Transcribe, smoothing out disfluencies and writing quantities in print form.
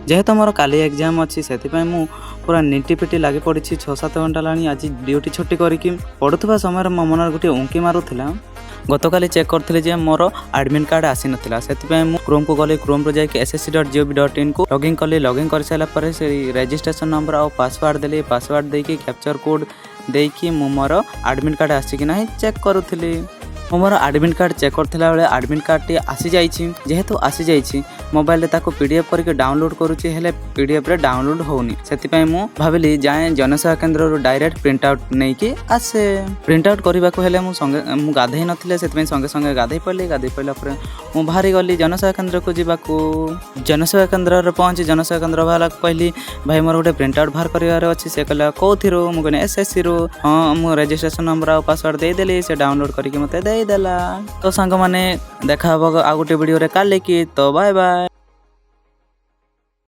जेहेतु मोर काली एग्जाम अच्छी से मु पूरा नीटी पिटी लगी पड़ी 6-7 घंटा लानी आज ड्यूटी छुट्टी करके पढ़ुवा समय मो मन गोटे उंकी मारूला। गतकाली चेक करथिले मोर एडमिट कार्ड आसी नथिला से क्रोम को गली क्रोम रो जाके ssc.gov.in को लॉगिन कली लॉगिन कर सारा पर से रजिस्ट्रेशन नंबर और पासवर्ड देली पासवर्ड देकी कैप्चर कोड देकी मोर एडमिट कार्ड आसी कि ना चेक करूथली। मोर एडमिट कार्ड चेक करथिला बेले एडमिट कार्ड टी आसी जाइछि जेहेतु आसी जाइछि मोबाइल रे ताको पीडीएफ करके डाउनलोड करूछि हेले पीडीएफ रे डाउनलोड होउनी सेति मु भाबिली जाए जनसेवा केंद्र रो डायरेक्ट प्रिंट आउट नै कि आसे प्रिंट आउट करबा को हेले मु गाधै नथिले सेति संगे संगे गाधै पड़ला पर मु बाहरी गली जनसेवा केंद्र को जीवा को जनसेवा केंद्र रे पहुंची जनसेवा केंद्र वाला कहली भाई मोर गोटे प्रिंट आउट बाहर करिवार अछि से कहला कोथिरो मु कहने एसएससी रो हां मु रजिस्ट्रेशन नंबर और पासवर्ड दे देली से डाउनलोड करके मते दे देला। तो संग माने देखा आ गोटे वीडियो रे काले की तो बाय बाय।